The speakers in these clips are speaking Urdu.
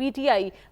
PTI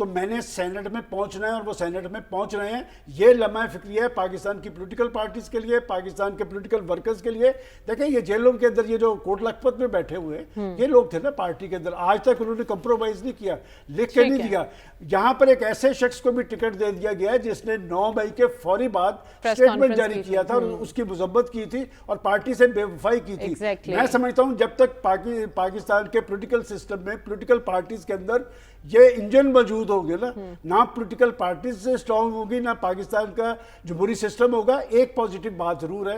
تو میں نے سینٹ میں پہنچنا ہے اور وہ سینٹ میں پہنچ رہے ہیں. یہ لمحہ فکریہ ہے پاکستان کی پولیٹیکل پارٹیز کے لیے, پاکستان کے پولیٹیکل ورکرز کے لیے. دیکھیں یہ جیلوں کے اندر یہ جو کوٹ لکھپت میں بیٹھے ہوئے یہ لوگ تھے نا پارٹی کے اندر, آج تک انہوں نے کمپرومائز نہیں کیا, لکھ کے نہیں دیا. یہاں پر ایک ایسے شخص کو بھی ٹکٹ دے دیا گیا ہے جس نے 9 مئی کے فوری بعد اسٹیٹمنٹ جاری کیا تھا اور اس کی مذمت کی تھی اور پارٹی سے بے وفائی کی تھی. میں سمجھتا ہوں جب تک پاکستان کے پولیٹیکل سسٹم میں پولیٹیکل پارٹیز کے اندر یہ انجن موجود ہوگے نا, نہ پولیٹیکل پارٹیز سے اسٹرانگ ہوگی نہ پاکستان کا جمہوری سسٹم ہوگا. ایک پازیٹیو بات ضرور ہے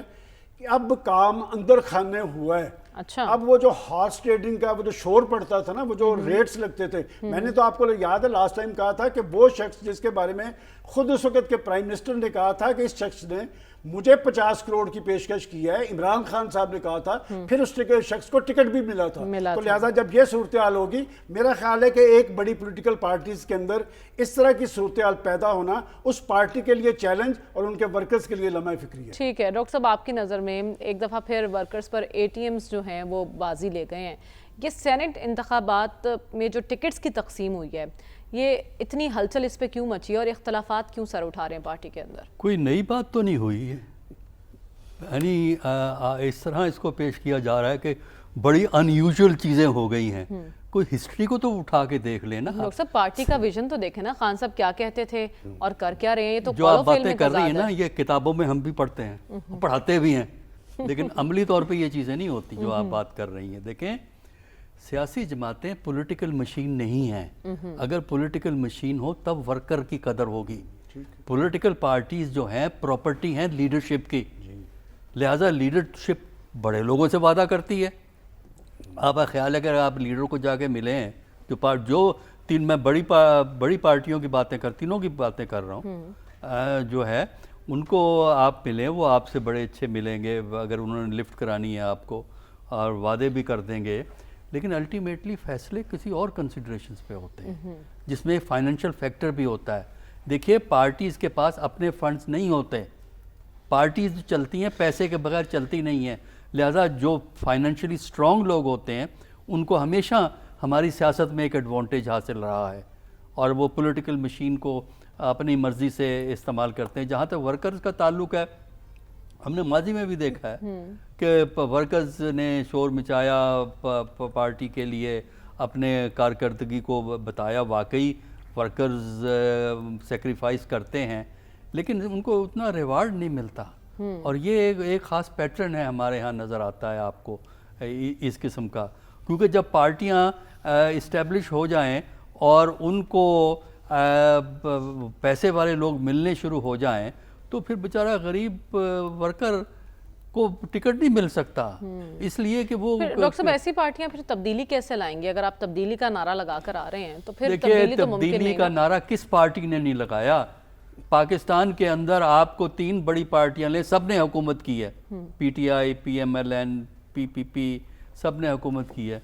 کہ اب کام اندر خانے ہوا ہے. اچھا, اب وہ جو ہارس ٹریڈنگ کا وہ جو شور پڑتا تھا نا, وہ جو ریٹس لگتے تھے, میں نے تو آپ کو یاد ہے لاسٹ ٹائم کہا تھا کہ وہ شخص جس کے بارے میں خود اس وقت کے پرائم منسٹر نے کہا تھا کہ اس شخص نے مجھے 50 کروڑ کی پیشکش کی ہے, عمران خان صاحب نے کہا تھا, پھر اس شخص کو ٹکٹ بھی ملا تھا. تو لہٰذا جب یہ صورتحال ہوگی, میرا خیال ہے کہ ایک بڑی پولیٹیکل پارٹیز کے اندر اس طرح کی صورتحال پیدا ہونا اس پارٹی کے لیے چیلنج اور ان کے ورکرز کے لیے لمحہ فکری ہے. ٹھیک ہے ڈاکٹر صاحب, آپ کی نظر میں ایک دفعہ پھر ورکرز پر ATMs جو ہیں وہ بازی لے گئے ہیں. یہ سینٹ انتخابات میں جو ٹکٹس کی تقسیم ہوئی ہے, یہ اتنی ہلچل اس پہ کیوں مچی ہے اور اختلافات کیوں سر اٹھا رہے ہیں پارٹی کے اندر؟ کوئی نئی بات تو نہیں ہوئی ہے, یعنی اس طرح اس کو پیش کیا جا رہا ہے کہ بڑی ان یوزول چیزیں ہو گئی ہیں. کوئی ہسٹری کو تو اٹھا کے دیکھ لیں نا. ڈاکٹر صاحب پارٹی کا ویژن تو دیکھیں نا, خان صاحب کیا کہتے تھے اور کر کیا رہے ہیں. یہ تو جو آپ باتیں کر رہی ہیں نا, یہ کتابوں میں ہم بھی پڑھتے ہیں, پڑھاتے بھی ہیں, لیکن عملی طور پہ یہ چیزیں نہیں ہوتی جو آپ بات کر رہی ہیں. دیکھیں سیاسی جماعتیں پولیٹیکل مشین نہیں ہیں. اگر پولیٹیکل مشین ہو تب ورکر کی قدر ہوگی. پولیٹیکل پارٹیز جو ہیں پراپرٹی ہیں لیڈرشپ کی, لہٰذا لیڈرشپ بڑے لوگوں سے وعدہ کرتی ہے. آپ کا خیال ہے کہ آپ لیڈر کو جا کے ملے ہیں جو تین, میں بڑی پارٹیوں کی باتیں تینوں کی باتیں کر رہا ہوں, جو ہے ان کو آپ ملیں, وہ آپ سے بڑے اچھے ملیں گے اگر انہوں نے لفٹ کرانی ہے آپ کو, اور وعدے بھی کر دیں گے, لیکن الٹیمیٹلی فیصلے کسی اور کنسیڈریشنز پہ ہوتے ہیں جس میں فائنینشیل فیکٹر بھی ہوتا ہے. دیکھیے پارٹیز کے پاس اپنے فنڈز نہیں ہوتے, پارٹیز جو چلتی ہیں پیسے کے بغیر چلتی نہیں ہیں. لہذا جو فائنینشلی اسٹرانگ لوگ ہوتے ہیں ان کو ہمیشہ ہماری سیاست میں ایک ایڈوانٹیج حاصل رہا ہے, اور وہ پولیٹیکل مشین کو اپنی مرضی سے استعمال کرتے ہیں. جہاں تک ورکرز کا تعلق ہے, ہم نے ماضی میں بھی دیکھا ہے کہ ورکرز نے شور مچایا پارٹی کے لیے, اپنے کارکردگی کو بتایا, واقعی ورکرز سیکریفائز کرتے ہیں لیکن ان کو اتنا ریوارڈ نہیں ملتا. اور یہ ایک خاص پیٹرن ہے ہمارے ہاں نظر آتا ہے آپ کو اس قسم کا, کیونکہ جب پارٹیاں اسٹیبلش ہو جائیں اور ان کو پیسے والے لوگ ملنے شروع ہو جائیں تو پھر بیچارہ غریب ورکر کو ٹکٹ نہیں مل سکتا. اس لیے کہ وہ ڈاکٹر صاحب ایسی پارٹیاں پھر تبدیلی کیسے لائیں گے؟ اگر آپ تبدیلی کا نعرہ لگا کر آ رہے ہیں تو پھر تبدیلی کا نعرہ کس پارٹی نے نہیں لگایا. پاکستان کے اندر آپ کو 3 بڑی پارٹیاں لیں, سب نے حکومت کی ہے, PTI, PMLN, PPP, سب نے حکومت کی ہے.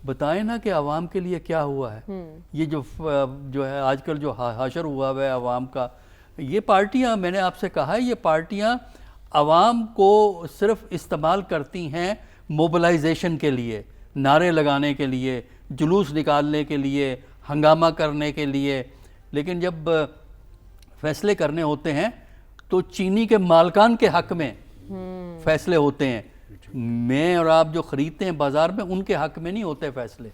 بتائیں نا کہ عوام کے لیے کیا ہوا ہے. یہ جو ہے آج کل جو حشر ہوا ہے عوام کا, یہ پارٹیاں, میں نے آپ سے کہا ہے, یہ پارٹیاں عوام کو صرف استعمال کرتی ہیں موبلائزیشن کے لیے, نعرے لگانے کے لیے, جلوس نکالنے کے لیے, ہنگامہ کرنے کے لیے. لیکن جب فیصلے کرنے ہوتے ہیں تو چینی کے مالکان کے حق میں فیصلے ہوتے ہیں. میں اور آپ جو خریدتے ہیں بازار میں ان کے حق میں نہیں ہوتے فیصلے.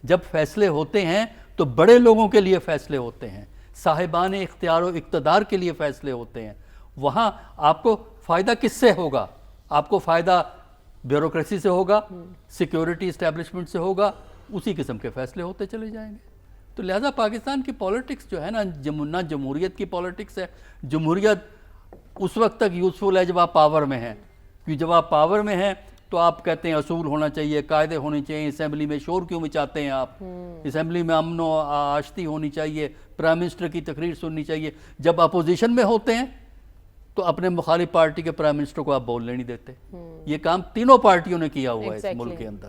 جب فیصلے ہوتے ہیں تو بڑے لوگوں کے لیے فیصلے ہوتے ہیں, صاحبان اختیار و اقتدار کے لیے فیصلے ہوتے ہیں. وہاں آپ کو فائدہ کس سے ہوگا؟ آپ کو فائدہ بیوروکریسی سے ہوگا, سیکیورٹی اسٹیبلشمنٹ سے ہوگا, اسی قسم کے فیصلے ہوتے چلے جائیں گے. تو لہذا پاکستان کی پولیٹکس جو ہے نا جمہوریت کی پولیٹکس ہے. جمہوریت اس وقت تک یوزفل ہے جب آپ پاور میں ہیں, کیونکہ جب آپ پاور میں ہیں تو آپ کہتے ہیں اصول ہونا چاہیے, قاعدے ہونے چاہیے, اسمبلی میں شور کیوں مچاتے ہیں آپ, اسمبلی میں امن و آشتی ہونی چاہیے, پرائم منسٹر کی تقریر سننی چاہیے. جب اپوزیشن میں ہوتے ہیں تو اپنے مخالف پارٹی کے پرائم منسٹر کو آپ بولنے نہیں دیتے. یہ کام تینوں پارٹیوں نے کیا ہوا ہے اس ملک کے اندر.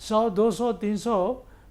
100, 200, 300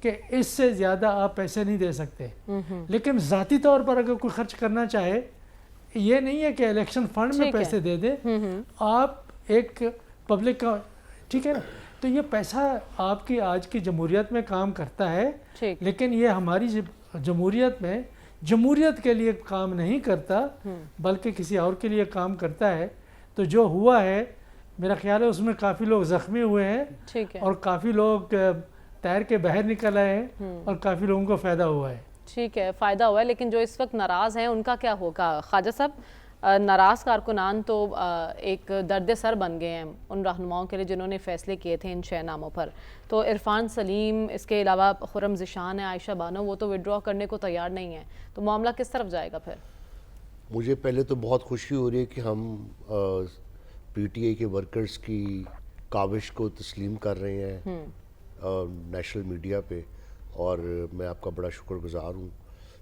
کہ اس سے زیادہ آپ پیسے نہیں دے سکتے، لیکن ذاتی طور پر اگر کوئی خرچ کرنا چاہے، یہ نہیں ہے کہ الیکشن فنڈ میں پیسے دے دیں، آپ ایک پبلک کا، ٹھیک ہے نا، تو یہ پیسہ آپ کی آج کی جمہوریت میں کام کرتا ہے، لیکن یہ ہماری جمہوریت میں جمہوریت کے لیے کام نہیں کرتا بلکہ کسی اور کے لیے کام کرتا ہے. تو جو ہوا ہے میرا خیال ہے اس میں کافی لوگ زخمی ہوئے ہیں اور کافی لوگ تیر کے باہر نکل آئے ہیں اور کافی لوگوں کو فائدہ ہوا ہے. ٹھیک ہے، فائدہ ہوا ہے، لیکن جو اس وقت ناراض ہیں ان کا کیا ہوگا؟ خواجہ صاحب، ناراض کارکنان تو ایک درد سر بن گئے ہیں ان رہنماؤں کے لیے جنہوں نے فیصلے کیے تھے ان 6 ناموں پر. تو عرفان سلیم، اس کے علاوہ خرم ذیشان ہے، عائشہ بانو، وہ تو وڈرا کرنے کو تیار نہیں ہیں. تو معاملہ کس طرف جائے گا پھر؟ مجھے پہلے تو بہت خوشی ہو رہی ہے کہ ہم پی ٹی آئی کے ورکرز کی کاوش کو تسلیم کر رہے ہیں نیشنل میڈیا پہ، اور میں آپ کا بڑا شکر گزار ہوں.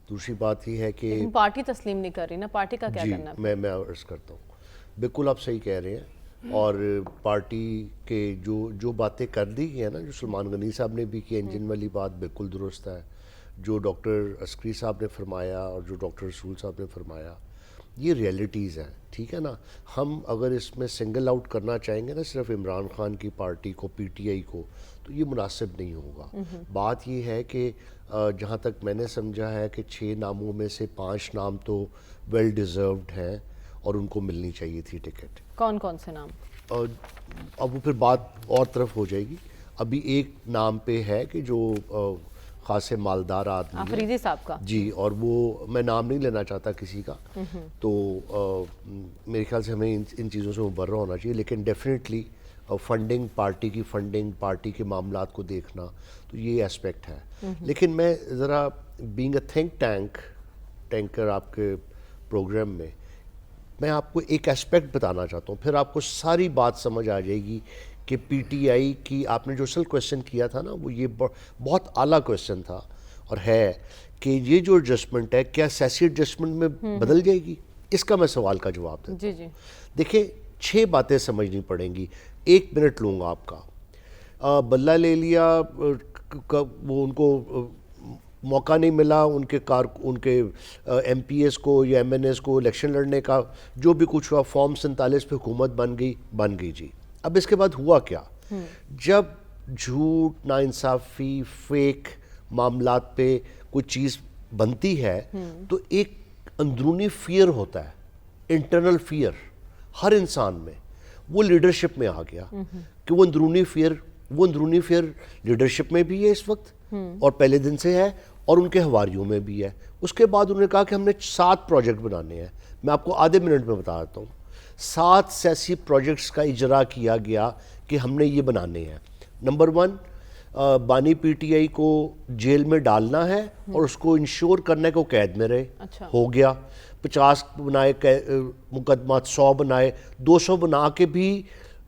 دوسری بات یہ ہے کہ پارٹی تسلیم نہیں کر رہی نا، پارٹی کا کیا کرنا ہے؟ میں عرض کرتا ہوں، بالکل آپ صحیح کہہ رہے ہیں. اور پارٹی کے جو باتیں کر دی گئی ہیں نا، جو سلمان غنی صاحب نے بھی کی، انجن والی بات بالکل درست ہے. جو ڈاکٹر عسکری صاحب نے فرمایا اور جو ڈاکٹر رسول صاحب نے فرمایا، یہ ریئلٹیز ہیں، ٹھیک ہے نا. ہم اگر اس میں سنگل آؤٹ کرنا چاہیں گے نا صرف عمران خان کی پارٹی کو، پی ٹی آئی کو، تو یہ مناسب نہیں ہوگا. بات یہ ہے کہ جہاں تک میں نے سمجھا ہے کہ 6 ناموں میں سے 5 نام تو ویل ڈیزروڈ ہیں اور ان کو ملنی چاہیے تھی ٹکٹ. کون کون سے نام؟ اب وہ پھر بات اور طرف ہو جائے گی. ابھی ایک نام پہ ہے کہ جو خاصے مالدار آدمی آفریدی صاحب کا، جی، اور وہ میں نام نہیں لینا چاہتا کسی کا، تو میرے خیال سے ہمیں ان چیزوں سے مبرہ ہونا چاہیے. لیکن ڈیفینیٹلی فنڈنگ، پارٹی کی فنڈنگ، پارٹی کے معاملات کو دیکھنا، تو یہ اسپیکٹ ہے. لیکن میں ذرا بینگ اے تھنک ٹینکر آپ کے پروگرام میں آپ کو ایک اسپیکٹ بتانا چاہتا ہوں، پھر آپ کو ساری بات سمجھ آ جائے گی کہ پی ٹی آئی کی آپ نے جو اصل کویشچن کیا تھا نا، وہ یہ بہت اعلیٰ کویشچن تھا اور ہے کہ یہ جو ایڈجسٹمنٹ ہے کیا سیاسی ایڈجسٹمنٹ میں بدل جائے گی. اس کا میں سوال کا جواب دیتا ہوں. جی دیکھیں 6 باتیں سمجھنی پڑیں گی. 1 منٹ لوں گا آپ کا. بلہ لے لیا، وہ ان کو موقع نہیں ملا، ان کے ایم پی ایس کو یا ایم این ایس کو الیکشن لڑنے کا، جو بھی کچھ ہوا، فارم 47 پہ حکومت بن گئی جی. اب اس کے بعد ہوا کیا؟ جب جھوٹ، ناانصافی، فیک معاملات پہ کوئی چیز بنتی ہے تو ایک اندرونی فیئر ہوتا ہے، انٹرنل فیئر ہر انسان میں. وہ لیڈرشپ میں آ گیا کہ وہ اندرونی فیئر لیڈرشپ میں بھی ہے اس وقت اور پہلے دن سے ہے، اور ان کے حواریوں میں بھی ہے. اس کے بعد انہوں نے کہا کہ ہم نے 7 پروجیکٹ بنانے ہیں. میں آپ کو آدھے منٹ میں بتا دیتا ہوں. 7 سیاسی پروجیکٹس کا اجرا کیا گیا کہ ہم نے یہ بنانے ہیں. نمبر 1، بانی پی ٹی آئی کو جیل میں ڈالنا ہے اور اس کو انشور کرنے کو قید میں رہے. ہو گیا. 50 بنائے مقدمات، 100 بنائے، 200 بنا کے بھی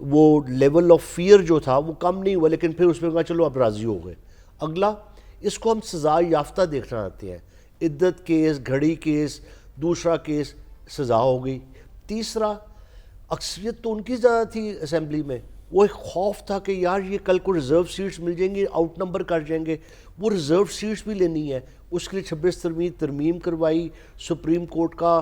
وہ لیول آف فیئر جو تھا وہ کم نہیں ہوا، لیکن پھر اس میں کہا چلو اب راضی ہو گئے. اگلا، اس کو ہم سزا یافتہ دیکھنا چاہتے ہیں. عدت کیس، گھڑی کیس، دوسرا کیس، سزا ہو گئی. تیسرا، اکثریت تو ان کی زیادہ تھی اسمبلی میں، وہ ایک خوف تھا کہ یار یہ کل کو ریزرو سیٹس مل جائیں گی، آؤٹ نمبر کر جائیں گے. وہ ریزرو سیٹس بھی لینی ہے، اس کے لیے 26 ترمیم کروائی، سپریم کورٹ کا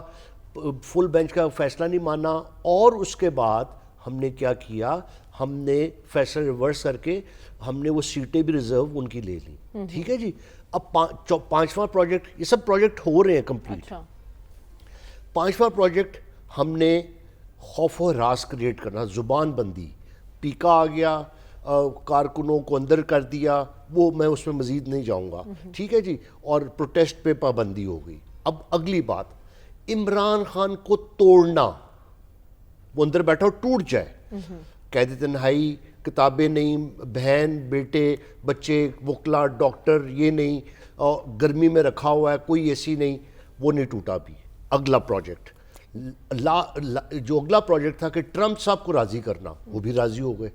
فل بینچ کا فیصلہ نہیں مانا، اور اس کے بعد ہم نے کیا کیا، ہم نے فیصلہ ریورس کر کے ہم نے وہ سیٹیں بھی ریزرو ان کی لے لی. ٹھیک ہے جی. اب 5واں پروجیکٹ، یہ سب پروجیکٹ ہو رہے ہیں کمپلیٹ. 5واں پروجیکٹ ہم نے خوف و ہراس کریٹ کرنا، زبان بندی. پیکا آ گیا، کارکنوں کو اندر کر دیا، وہ میں اس میں مزید نہیں جاؤں گا. ٹھیک ہے جی. اور پروٹیسٹ پہ پابندی ہو گئی. اب اگلی بات، عمران خان کو توڑنا، وہ اندر بیٹھا اور ٹوٹ جائے. قید تنہائی، کتابیں نہیں، بہن بیٹے بچے وکلا ڈاکٹر یہ نہیں، گرمی میں رکھا ہوا ہے، کوئی اے سی نہیں، وہ نہیں ٹوٹا بھی. اگلا پروجیکٹ، جو اگلا پروجیکٹ تھا کہ ٹرمپ صاحب کو راضی کرنا، وہ بھی راضی ہو گئے.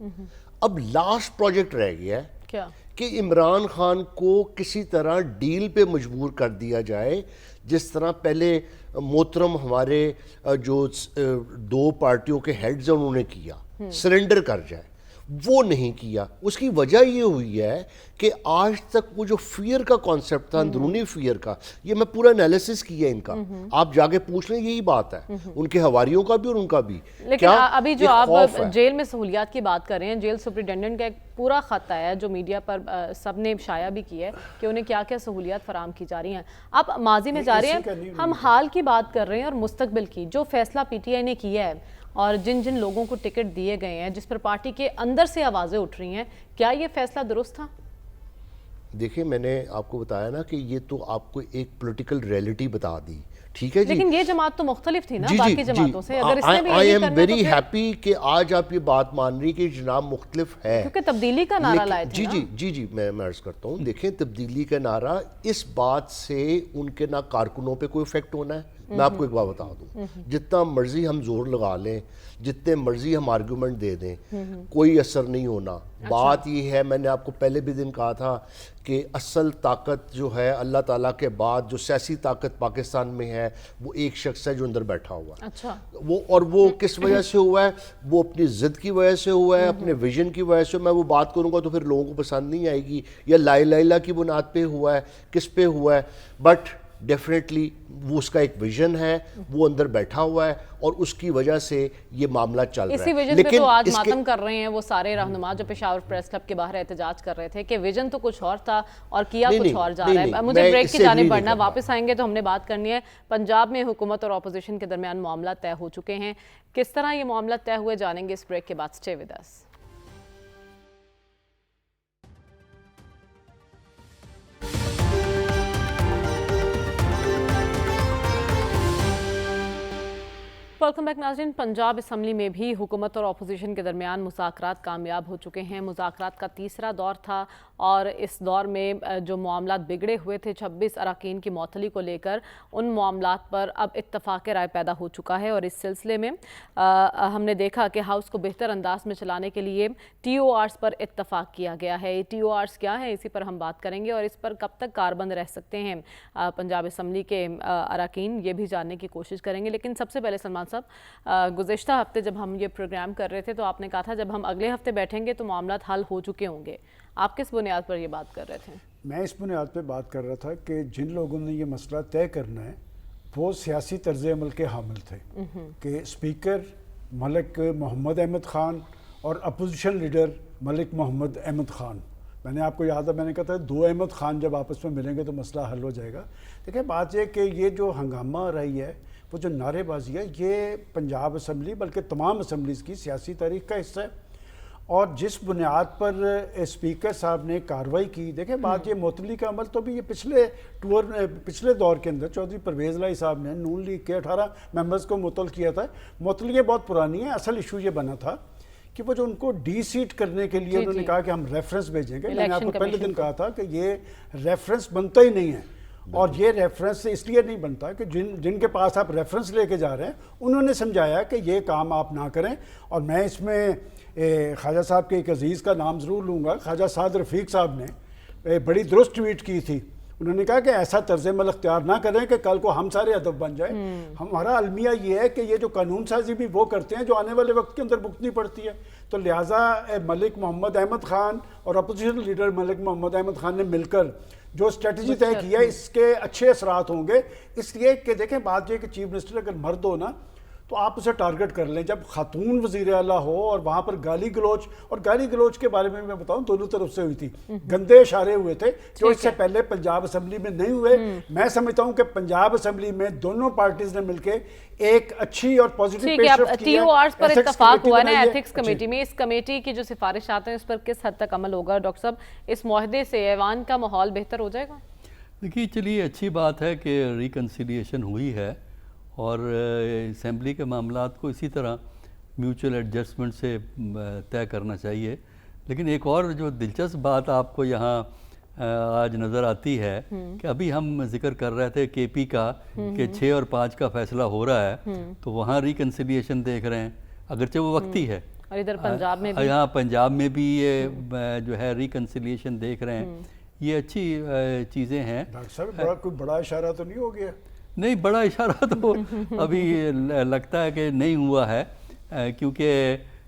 اب لاسٹ پروجیکٹ رہ گیا ہے کیا کہ عمران خان کو کسی طرح ڈیل پہ مجبور کر دیا جائے، جس طرح پہلے محترم ہمارے جو 2 پارٹیوں کے ہیڈز ہیں انہوں نے کیا، سرنڈر کر جائے. وہ نہیں کیا. اس کی وجہ یہ ہوئی ہے کہ آج تک وہ جو فیئر کا کانسیپٹ تھا, اندرونی فیئر کا, یہ میں پورا انالیسس کیا ان کا, آپ جا کے پوچھ لیں, یہی بات ہے ان کے حواریوں کا بھی اور ان کا بھی. لیکن ابھی جو آپ جیل میں سہولیات کی بات کر رہے ہیں, جیل سپرنٹینڈنٹ کا ایک پورا خط آیا ہے جو میڈیا پر سب نے شائع بھی کی ہے کہ انہیں کیا کیا سہولیات فراہم کی جا رہی ہیں. آپ ماضی میں جا رہے ہیں, ہم حال کی بات کر رہے ہیں اور مستقبل کی. جو فیصلہ پی ٹی آئی نے کیا ہے اور جن جن لوگوں کو ٹکٹ دیے گئے ہیں, جس پر پارٹی کے اندر سے آوازیں اٹھ رہی ہیں, کیا یہ فیصلہ درست تھا؟ دیکھیں میں نے آپ کو بتایا نا کہ یہ تو آپ کو ایک پولیٹیکل ریئلٹی بتا دی, ٹھیک ہے جی. لیکن یہ جماعت تو مختلف تھی نا باقی جماعتوں سے. اگر اس نے بھی آئی یہی ایم کرنا ویری ہیپی کہ آج آپ یہ بات مان رہی کہ جناب مختلف ہے, کیونکہ تبدیلی کا نعرہ لائے تھے. جی میں عرض کرتا ہوں, دیکھیں تبدیلی کا نعرہ, اس بات سے ان کے نہ کارکنوں پہ کوئی افیکٹ ہونا ہے. میں آپ کو ایک بات بتا دوں, جتنا مرضی ہم زور لگا لیں, جتنے مرضی ہم آرگومنٹ دے دیں, کوئی اثر نہیں ہونا. بات یہ ہے, میں نے آپ کو پہلے بھی دن کہا تھا کہ اصل طاقت جو ہے اللہ تعالیٰ کے بعد جو سیاسی طاقت پاکستان میں ہے وہ ایک شخص ہے جو اندر بیٹھا ہوا ہے. اچھا, وہ کس وجہ سے ہوا ہے؟ وہ اپنی ضد کی وجہ سے ہوا ہے, اپنے ویژن کی وجہ سے. میں وہ بات کروں گا تو پھر لوگوں کو پسند نہیں آئے گی, یا لا الہ الا اللہ کی بنیاد پہ ہوا ہے, کس پہ ہوا ہے, بٹ ڈیفینیٹلی وہ اس کا ایک ویژن ہے, وہ اندر بیٹھا ہوا ہے اور اس کی وجہ سے یہ معاملہ چل رہا ہے. اسی ویژن پہ تو آج ماتم کر رہے ہیں وہ سارے رہنما جو پشاور پریس کلب کے باہر احتجاج کر رہے تھے کہ ویژن تو کچھ اور تھا اور کیا کچھ اور جا رہا ہے. مجھے بریک کی جانب بڑھنا, واپس آئیں گے تو ہم نے بات کرنی ہے پنجاب میں حکومت اور اپوزیشن کے درمیان معاملات طے ہو چکے ہیں. کس طرح یہ معاملات طے ہوئے جانیں گے اس بریک کے بعد. Stay with us. Welcome back ناظرین. پنجاب اسمبلی میں بھی حکومت اور اپوزیشن کے درمیان مذاکرات کامیاب ہو چکے ہیں. مذاکرات کا تیسرا دور تھا اور اس دور میں جو معاملات بگڑے ہوئے تھے 26 اراکین کی معطلی کو لے کر, ان معاملات پر اب اتفاق رائے پیدا ہو چکا ہے. اور اس سلسلے میں ہم نے دیکھا کہ ہاؤس کو بہتر انداز میں چلانے کے لیے ٹی او آرز پر اتفاق کیا گیا ہے. ٹی او آرز کیا ہے, اسی پر ہم بات کریں گے اور اس پر کب تک کاربند رہ سکتے ہیں پنجاب اسمبلی کے اراکین, یہ بھی جاننے کی کوشش کریں گے. لیکن سب سے پہلے سلمان صاحب, گزشتہ ہفتے جب ہم یہ پروگرام کر رہے تھے تو آپ نے کہا تھا جب ہم اگلے ہفتے بیٹھیں گے تو معاملات حل ہو چکے ہوں گے. آپ کس بنیاد پر یہ بات کر رہے تھے؟ میں اس بنیاد پہ بات کر رہا تھا کہ جن لوگوں نے یہ مسئلہ طے کرنا ہے وہ سیاسی طرز عمل کے حامل تھے کہ اسپیکر ملک محمد احمد خان اور اپوزیشن لیڈر ملک محمد احمد خان. میں نے آپ کو یاد ہے, میں نے کہا تھا 2 احمد خان جب آپس میں ملیں گے تو مسئلہ حل ہو جائے گا. دیکھیں بات یہ کہ یہ جو ہنگامہ رہی ہے, وہ جو نعرے بازی ہے, یہ پنجاب اسمبلی بلکہ تمام اسمبلیز کی سیاسی تاریخ کا حصہ ہے. اور جس بنیاد پر اسپیکر صاحب نے کارروائی کی, دیکھیں بات یہ معطلی کا عمل تو بھی یہ پچھلے دور کے اندر چودھری پرویز الہی صاحب نے نون لیگ کے 18 ممبرز کو معطل کیا تھا. معطلی بہت پرانی ہے. اصل ایشو یہ بنا تھا کہ وہ جو ان کو ڈی سیٹ کرنے کے لیے انہوں نے کہا کہ ہم ریفرنس بھیجیں گے. میں نے آپ کو پہلے دن کہا تھا کہ یہ ریفرنس بنتا ہی نہیں ہے, اور یہ ریفرنس اس لیے نہیں بنتا کہ جن کے پاس آپ ریفرنس لے کے جا رہے ہیں انہوں نے سمجھایا کہ یہ کام آپ نہ کریں. اور میں اس میں خواجہ صاحب کے ایک عزیز کا نام ضرور لوں گا. خواجہ سعد رفیق صاحب نے بڑی درست ٹویٹ کی تھی. انہوں نے کہا کہ ایسا طرز عمل اختیار نہ کریں کہ کل کو ہم سارے ادب بن جائیں. ہمارا المیہ یہ ہے کہ یہ جو قانون سازی بھی وہ کرتے ہیں جو آنے والے وقت کے اندر بھگتنی پڑتی ہے. تو لہٰذا ملک محمد احمد خان اور اپوزیشن لیڈر ملک محمد احمد خان نے مل کر جو اسٹریٹجی طے کیا ہے, اس کے اچھے اثرات ہوں گے. اس لیے کہ دیکھیں بات یہ کہ چیف منسٹر اگر مرد ہو نا تو آپ اسے ٹارگٹ کر لیں. جب خاتون وزیر اعلیٰ ہو اور وہاں پر گالی گلوچ کے بارے میں بتاؤں دونوں طرف سے ہوئی تھی, گندے اشارے ہوئے تھے جو اس سے پہلے پنجاب اسمبلی میں نہیں ہوئے. میں سمجھتا ہوں کہ پنجاب اسمبلی میں دونوں پارٹیز نے مل کے ایک اچھی اور پازیٹیو پیش رفت کی ہے. ٹی او آرز پر اتفاق ہوا ہے نا ایتھکس کمیٹی میں. اس کمیٹی کی جو سفارشات ہیں اس پر کس حد تک عمل ہوگا ڈاکٹر صاحب؟ اس معاہدے سے ایوان کا ماحول بہتر ہو جائے گا؟ دیکھیے چلیے اچھی بات ہے کہ ریکنسیلیشن ہوئی ہے اور اسمبلی کے معاملات کو اسی طرح میوچل ایڈجسٹمنٹ سے طے کرنا چاہیے. لیکن ایک اور جو دلچسپ بات آپ کو یہاں آج نظر آتی ہے کہ ابھی ہم ذکر کر رہے تھے کے پی کا کہ 6 اور 5 کا فیصلہ ہو رہا ہے تو وہاں ریکنسیلیشن دیکھ رہے ہیں, اگرچہ وہ وقتی ہے. اور ادھر پنجاب میں بھی, یہاں پنجاب میں بھی یہ جو ہے ریکنسیلیشن دیکھ رہے ہیں. یہ اچھی چیزیں ہیں. ڈاکٹر صاحب کوئی بڑا اشارہ تو نہیں ہو گیا؟ نہیں, بڑا اشارہ تو ابھی لگتا ہے کہ نہیں ہوا ہے, کیونکہ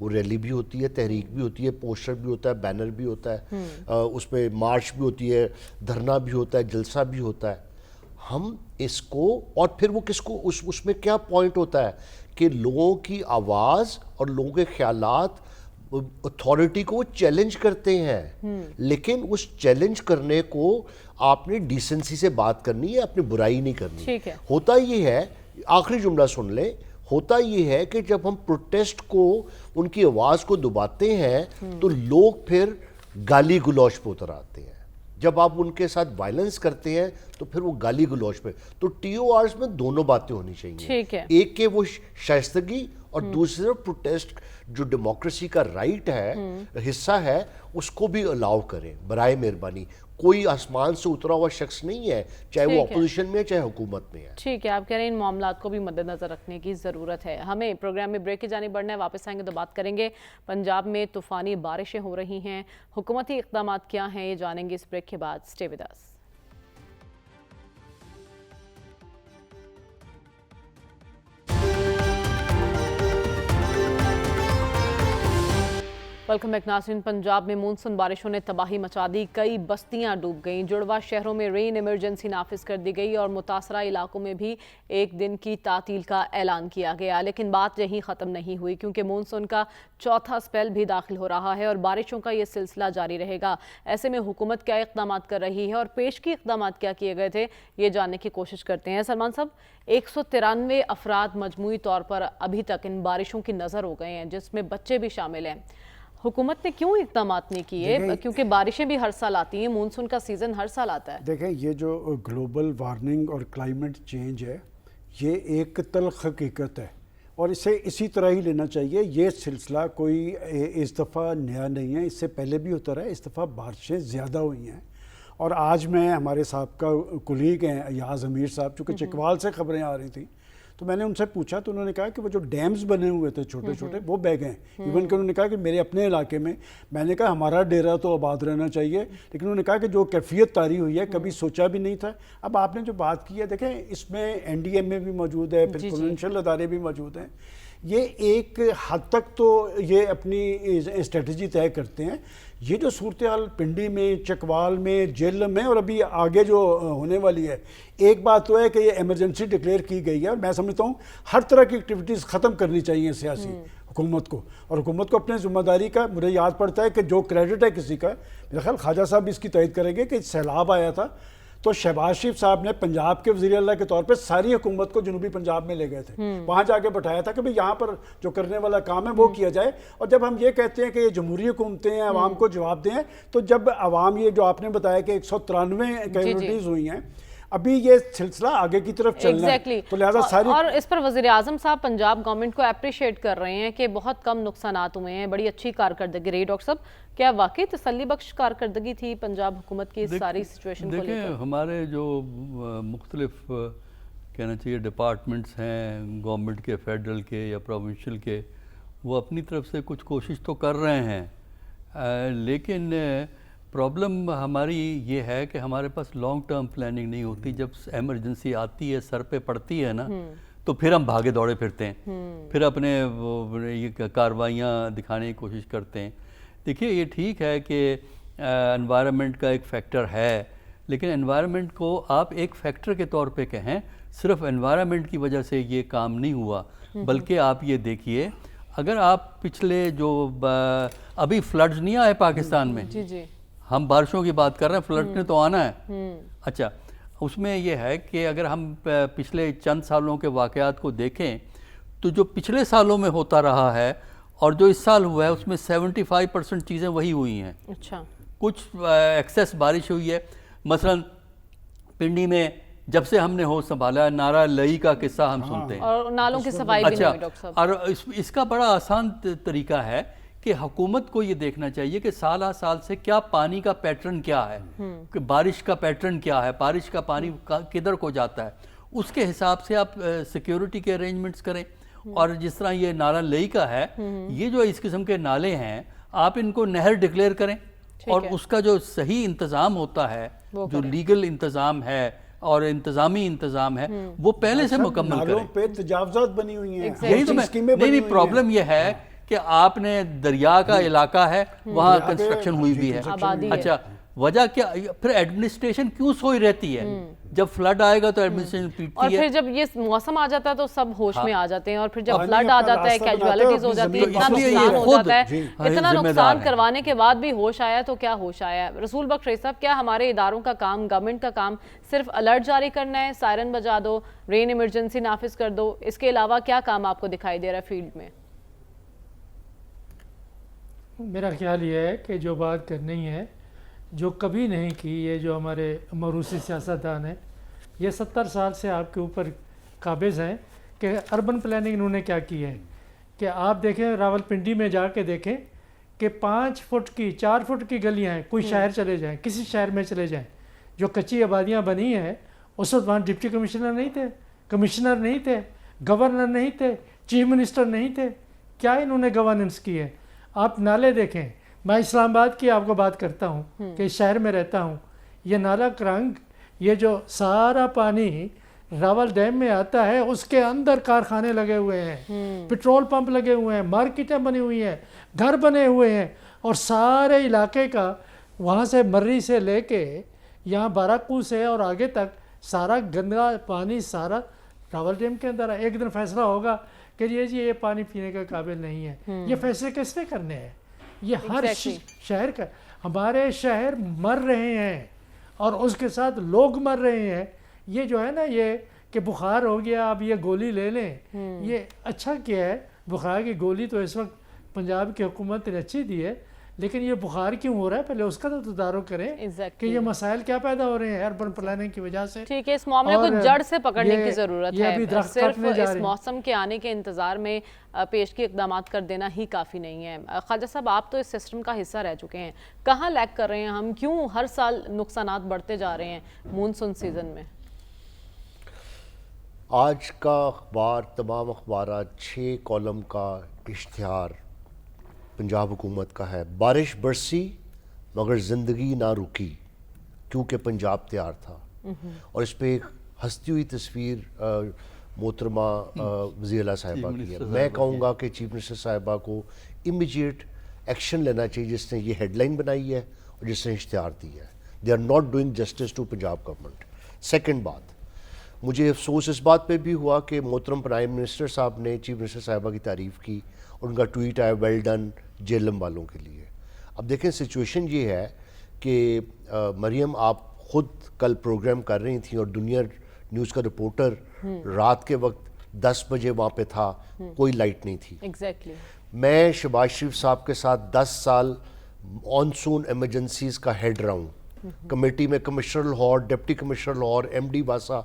وہ ریلی بھی ہوتی ہے, تحریک بھی ہوتی ہے, پوسٹر بھی ہوتا ہے, بینر بھی ہوتا ہے, اس پہ مارچ بھی ہوتی ہے, دھرنا بھی ہوتا ہے, جلسہ بھی ہوتا ہے. ہم اس کو, اور پھر وہ کس کو, اس میں کیا پوائنٹ ہوتا ہے کہ لوگوں کی آواز اور لوگوں کے خیالات اتھارٹی کو چیلنج کرتے ہیں, لیکن اس چیلنج کرنے کو آپ نے ڈیسنسی سے بات کرنی ہے, اپنی برائی نہیں کرنی. ہوتا یہ ہے, آخری جملہ سن لیں, ہوتا یہ ہے کہ جب ہم پروٹیسٹ کو, ان کی آواز کو دباتے ہیں تو لوگ پھر گالی گلوچ پہ اتر آتے ہیں. جب آپ ان کے ساتھ وائلنس کرتے ہیں تو پھر وہ گالی گلوچ پہ. تو ٹی او آرز میں دونوں باتیں ہونی چاہیے, ایک کہ وہ شائستگی اور دوسرے پروٹیسٹ جو ڈیموکریسی کا رائٹ ہے, حصہ ہے, اس کو بھی الاؤ کریں برائے مہربانی. کوئی آسمان سے اترا ہوا شخص نہیں ہے, چاہے وہ اپوزیشن میں ہے چاہے حکومت میں ہے. ٹھیک ہے, آپ کہہ رہے ہیں ان معاملات کو بھی مد نظر رکھنے کی ضرورت ہے. ہمیں پروگرام میں بریک کی جانب بڑھنا ہے, واپس آئیں گے تو بات کریں گے. پنجاب میں طوفانی بارشیں ہو رہی ہیں, حکومتی اقدامات کیا ہیں یہ جانیں گے اس بریک کے بعد. Stay with us. Welcome back ناظرین. پنجاب میں مونسون بارشوں نے تباہی مچا دی, کئی بستیاں ڈوب گئیں, جڑواں شہروں میں رین ایمرجنسی نافذ کر دی گئی اور متاثرہ علاقوں میں بھی ایک دن کی تعطیل کا اعلان کیا گیا. لیکن بات یہیں ختم نہیں ہوئی, کیونکہ مونسون کا چوتھا سپیل بھی داخل ہو رہا ہے اور بارشوں کا یہ سلسلہ جاری رہے گا. ایسے میں حکومت کیا اقدامات کر رہی ہے اور پیشگی اقدامات کیا کیے گئے تھے, یہ جاننے کی کوشش کرتے ہیں. سلمان صاحب, 193 افراد مجموعی طور پر ابھی تک ان بارشوں کی نظر ہو گئے ہیں, جس میں بچے بھی شامل ہیں. حکومت نے کیوں اقدامات نہیں کیے, کیونکہ بارشیں بھی ہر سال آتی ہیں, مونسون کا سیزن ہر سال آتا ہے. دیکھیں, یہ جو گلوبل وارمنگ اور کلائمیٹ چینج ہے, یہ ایک تلخ حقیقت ہے اور اسے اسی طرح ہی لینا چاہیے. یہ سلسلہ کوئی اس دفعہ نیا نہیں ہے, اس سے پہلے بھی ہوتا رہا ہے. اس دفعہ بارشیں زیادہ ہوئی ہیں اور آج میں, ہمارے صاحب کا کولیگ ہیں ایاز امیر صاحب, چونکہ چکوال سے خبریں آ رہی تھیں, تو میں نے ان سے پوچھا تو انہوں نے کہا کہ وہ جو ڈیمز بنے ہوئے تھے چھوٹے چھوٹے, وہ بہ گئے. ایون کہ انہوں نے کہا کہ میرے اپنے علاقے میں نے کہا ہمارا ڈیرا تو آباد رہنا چاہیے, لیکن انہوں نے کہا کہ جو کیفیت طاری ہوئی ہے کبھی سوچا بھی نہیں تھا. اب آپ نے جو بات کی ہے, دیکھیں اس میں این ڈی ایم اے بھی موجود ہے, پھر پروونشل ادارے بھی موجود ہیں. یہ ایک حد تک تو یہ اپنی اسٹریٹجی طے کرتے ہیں. یہ جو صورتحال پنڈی میں, چکوال میں, جیلم میں اور ابھی آگے جو ہونے والی ہے, ایک بات تو ہے کہ یہ ایمرجنسی ڈکلیئر کی گئی ہے اور میں سمجھتا ہوں ہر طرح کی ایکٹیویٹیز ختم کرنی چاہیے سیاسی حکومت کو, اور حکومت کو اپنے ذمہ داری کا, مجھے یاد پڑتا ہے کہ جو کریڈٹ ہے کسی کا, میرا خیال خواجہ صاحب بھی اس کی تائید کریں گے کہ سیلاب آیا تھا تو شہباز شریف صاحب نے پنجاب کے وزیر اعلیٰ کے طور پہ ساری حکومت کو جنوبی پنجاب میں لے گئے تھے, وہاں جا کے بٹھایا تھا کہ بھئی یہاں پر جو کرنے والا کام ہے وہ کیا جائے. اور جب ہم یہ کہتے ہیں کہ یہ جمہوری حکومتیں ہیں, عوام کو جواب دیں, تو جب عوام, یہ جو آپ نے بتایا کہ 193 کیجوالٹیز ہوئی ہیں, ابھی یہ سلسلہ آگے کی طرف چلنا ہے, تو لہذا ساری, اور اس پر وزیر اعظم صاحب پنجاب گورنمنٹ کو اپریشیٹ کر رہے ہیں کہ بہت کم نقصانات ہوئے ہیں, بڑی اچھی کارکردگی رہی. ڈاکٹر صاحب, کیا واقعی تسلی بخش کارکردگی تھی پنجاب حکومت کی اس ساری سچویشن کو لے کر؟ دیکھیں, ہمارے جو مختلف کہنا چاہیے ڈپارٹمنٹس ہیں گورنمنٹ کے, فیڈرل کے یا پروونشل کے, وہ اپنی طرف سے کچھ کوشش تو کر رہے ہیں, لیکن پرابلم ہماری یہ ہے کہ ہمارے پاس لانگ ٹرم پلاننگ نہیں ہوتی. جب ایمرجنسی آتی ہے, سر پہ پڑتی ہے نا, تو پھر ہم بھاگے دوڑے پھرتے ہیں, پھر اپنے یہ کارروائیاں دکھانے کی کوشش کرتے ہیں. دیکھیے, یہ ٹھیک ہے کہ انوائرمنٹ کا ایک فیکٹر ہے, لیکن انوائرمنٹ کو آپ ایک فیکٹر کے طور پہ کہیں, صرف انوائرمنٹ کی وجہ سے یہ کام نہیں ہوا, بلکہ آپ یہ دیکھیے, اگر آپ پچھلے جو ابھی فلڈز نہیں آئے پاکستان میں, ہم بارشوں کی بات کر رہے ہیں, فلڈ نے تو آنا ہے. اچھا, اس میں یہ ہے کہ اگر ہم پچھلے چند سالوں کے واقعات کو دیکھیں تو جو پچھلے سالوں میں ہوتا رہا ہے اور جو اس سال ہوا ہے, اس میں 75% چیزیں وہی ہوئی ہیں. اچھا, کچھ ایکسیس بارش ہوئی ہے. مثلا پنڈی میں جب سے ہم نے ہوش سنبھالا, نارا لئی کا قصہ ہم سنتے ہیں, اور نالوں کی صفائی بھی نہیں ہوئی. ڈاکٹر صاحب, اور اس کا بڑا آسان طریقہ ہے کہ حکومت کو یہ دیکھنا چاہیے کہ سالہ سال سے کیا پانی کا پیٹرن کیا ہے, کہ بارش کا پیٹرن کیا ہے, بارش کا پانی کدھر کو جاتا ہے, اس کے حساب سے آپ سیکیورٹی کے ارینجمنٹس کریں. اور جس طرح یہ نالا لئی کا ہے, یہ جو اس قسم کے نالے ہیں, آپ ان کو نہر ڈکلیئر کریں, اور اس کا جو صحیح انتظام ہوتا ہے, جو لیگل انتظام ہے اور انتظامی انتظام ہے, وہ پہلے سے مکمل کریں. نالوں پہ تجاوزات بنی ہوئی ہیں, یہی تو میں, نہیں, پرابلم یہ ہے کہ آپ نے دریا کا علاقہ ہے وہاں کنسٹرکشن ہوئی بھی ہے. اچھا وجہ کیا؟ پھر ایڈمنسٹریشن کیوں سوئی رہتی ہے؟ جب فلڈ آئے گا تو ایڈمنسٹریشن پیٹتی ہے. اور پھر جب یہ موسم آ جاتا ہے تو سب ہوش میں آ جاتے ہیں, اور پھر جب فلڈ آ جاتا ہے کیجوالٹیز ہو جاتی ہے, اتنا نقصان ہو جاتا ہے. اتنا نقصان کروانے کے بعد بھی ہوش آیا تو کیا ہوش آیا؟ رسول بخش رئی صاحب, کیا ہمارے اداروں کا کام, گورنمنٹ کا کام صرف الرٹ جاری کرنا ہے, سائرن بجا دو, رین ایمرجنسی نافذ کر دو, اس کے علاوہ کیا کام آپ کو دکھائی دے رہا ہے فیلڈ میں؟ میرا خیال یہ ہے کہ جو بات کرنی ہے جو کبھی نہیں کی یہ جو ہمارے موروثی سیاستدان ہیں, یہ 70 سال سے آپ کے اوپر قابض ہیں کہ اربن پلاننگ انہوں نے کیا کی ہے. کہ آپ دیکھیں راول پنڈی میں جا کے دیکھیں کہ 5 فٹ کی 4 فٹ کی گلیاں ہیں, کوئی شہر چلے جائیں, کسی شہر میں چلے جائیں, جو کچی آبادیاں بنی ہیں اس وقت وہاں ڈپٹی کمشنر نہیں تھے, کمشنر نہیں تھے, گورنر نہیں تھے, چیف منسٹر نہیں تھے. کیا انہوں نے گورننس کی ہے؟ آپ نالے دیکھیں, میں اسلام آباد کی آپ کو بات کرتا ہوں کہ شہر میں رہتا ہوں, یہ نالا کرنگ, یہ جو سارا پانی راول ڈیم میں آتا ہے اس کے اندر کارخانے لگے ہوئے ہیں, پیٹرول پمپ لگے ہوئے ہیں, مارکیٹیں بنی ہوئی ہیں, گھر بنے ہوئے ہیں, اور سارے علاقے کا وہاں سے مرری سے لے کے یہاں باراکو سے اور آگے تک سارا گندا پانی سارا راول ڈیم کے اندر ہے. ایک دن فیصلہ ہوگا کہ یہ پانی پینے کے قابل نہیں ہے. یہ فیصلے کس نے کرنے ہیں؟ یہ ہر شہر کا, ہمارے شہر مر رہے ہیں اور اس کے ساتھ لوگ مر رہے ہیں. یہ جو ہے نا یہ کہ بخار ہو گیا آپ یہ گولی لے لیں, یہ اچھا کیا ہے. بخار کی گولی تو اس وقت پنجاب کی حکومت نے اچھی دی ہے, لیکن یہ بخار کیوں ہو رہا ہے پہلے اس کا تو تدارک کریں کہ یہ مسائل کیا پیدا ہو رہے ہیں اربن پلاننگ کی وجہ سے. ٹھیک ہے, اس معاملے کو جڑ سے پکڑنے کی ضرورت ہے. صرف اس موسم کے آنے کے انتظار میں پیشگی اقدامات کر دینا ہی کافی نہیں ہے. خواجہ صاحب, آپ تو اس سسٹم کا حصہ رہ چکے ہیں, کہاں لیک کر رہے ہیں ہم؟ کیوں ہر سال نقصانات بڑھتے جا رہے ہیں مونسون سیزن میں؟ آج کا اخبار, تمام اخبارات 6 کالم کا اشتہار پنجاب حکومت کا ہے. بارش برسی مگر زندگی نہ رکی کیونکہ پنجاب تیار تھا. اور اس پہ ایک ہنستی ہوئی تصویر محترمہ وزیر اعلیٰ صاحبہ کی ہے. میں کہوں گا کہ چیف منسٹر صاحبہ کو امیجیٹ ایکشن لینا چاہیے جس نے یہ ہیڈ لائن بنائی ہے اور جس نے اشتہار دی ہے. They are not doing justice to Punjab government. Second بات, مجھے افسوس اس بات پہ بھی ہوا کہ محترم پرائم منسٹر صاحب نے چیف منسٹر صاحبہ کی تعریف کی اور ان کا ٹویٹ آیا ویل ڈن جیلم والوں کے لیے. اب دیکھیں سچویشن یہ ہے کہ مریم آپ خود کل پروگرام کر رہی تھیں اور دنیا نیوز کا رپورٹر رات کے وقت 10 بجے وہاں پہ تھا, کوئی لائٹ نہیں تھی. ایگزیکٹلی. میں شہباز شریف صاحب کے ساتھ 10 سال مانسون ایمرجنسیز کا ہیڈ رہا ہوں, کمیٹی میں commissioner Lahore, deputy commissioner Lahore, M D واسا.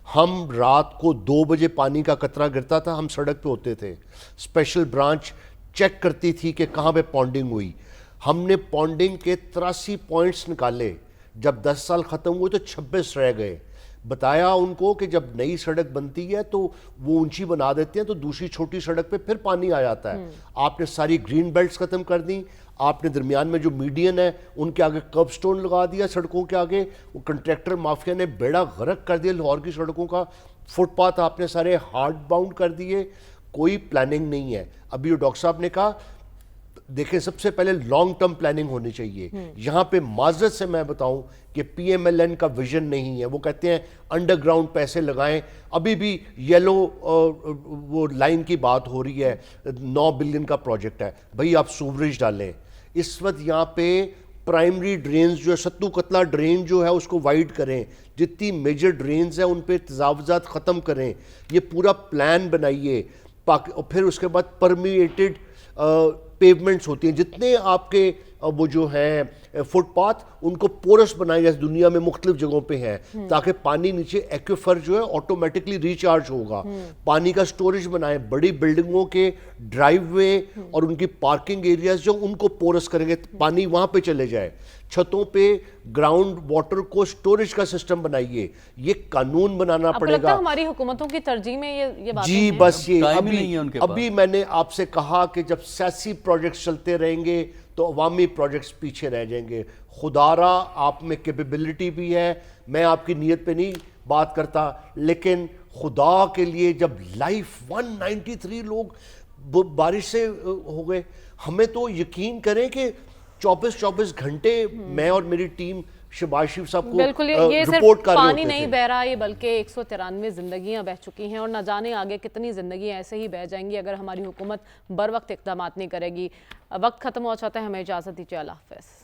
ہم رات کو 2 بجے پانی کا قطرہ گرتا تھا, ہم سڑک پہ ہوتے تھے. اسپیشل برانچ چیک کرتی تھی کہ کہاں پہ پونڈنگ ہوئی. ہم نے پونڈنگ کے 83 پوائنٹس نکالے. جب 10 سال ختم ہوئے تو 26 رہ گئے. بتایا ان کو کہ جب نئی سڑک بنتی ہے تو وہ اونچی بنا دیتے ہیں تو دوسری چھوٹی سڑک پہ پھر پانی آ جاتا ہے. آپ نے ساری گرین بیلٹس ختم کر دیں, آپ نے درمیان میں جو میڈین ہے ان کے آگے کرب سٹون لگا دیا سڑکوں کے آگے. وہ کنٹریکٹر مافیا نے بیڑا غرق کر دیا لاہور کی سڑکوں کا. فٹ پاتھ آپ نے سارے ہارڈ باؤنڈ کر دیے. کوئی پلاننگ نہیں ہے. ابھی جو ڈاکٹر صاحب نے کہا, دیکھیں سب سے پہلے لانگ ٹرم پلاننگ ہونی چاہیے. یہاں پہ معذرت سے میں بتاؤں کہ پی ایم ایل این کا ویژن نہیں ہے. وہ کہتے ہیں انڈر گراؤنڈ پیسے لگائیں. ابھی بھی یلو وہ لائن کی بات ہو رہی ہے, 9 بلین کا پروجیکٹ ہے. بھئی آپ سووریج ڈالیں. اس وقت یہاں پہ پرائمری ڈرینز جو ہے, ستو قتلہ ڈرین جو ہے اس کو وائڈ کریں. جتنی میجر ڈرینز ہیں ان پہ تجاوزات ختم کریں. یہ پورا پلان بنائیے. اور پھر اس کے بعد پرمیٹڈ پیومنٹس ہوتی ہیں, جتنے آپ کے وہ جو ہیں فٹ پاتھ ان کو پورس بنائیں جیسے دنیا میں مختلف جگہوں پہ ہیں, تاکہ پانی نیچے ایکویفر جو ہے آٹومیٹکلی ریچارج ہوگا. پانی کا سٹوریج بنائیں. بڑی بلڈنگوں کے ڈرائیو وے اور ان کی پارکنگ ایریاز جو ان کو پورس کریں گے, پانی وہاں پہ چلے جائے. چھتوں پہ گراؤنڈ واٹر کو سٹوریج کا سسٹم بنائیے. یہ قانون بنانا پڑے گا. ہماری حکومتوں کی ترجیح میں یہ باتیں جی بس یہ ابھی میں نے آپ سے کہا کہ جب سیاسی پروجیکٹس چلتے رہیں گے تو عوامی پروجیکٹس پیچھے رہ جائیں گے. خدا را آپ میں کیپیبلٹی بھی ہے, میں آپ کی نیت پہ نہیں بات کرتا, لیکن خدا کے لیے جب لائف 193 لوگ بارش سے ہو گئے. ہمیں تو یقین کریں کہ 24 گھنٹے میں اور میری ٹیم شہباز شریف صاحب کو بالکل یہ صرف رپورٹ کر رہے پانی ہوتے نہیں تھے. بہ رہا یہ بلکہ 193 زندگیاں بہ چکی ہیں اور نہ جانے آگے کتنی زندگیاں ایسے ہی بہ جائیں گی اگر ہماری حکومت بر وقت اقدامات نہیں کرے گی. وقت ختم ہو جاتا ہے, ہمیں اجازت دیجیے, اللہ حافظ.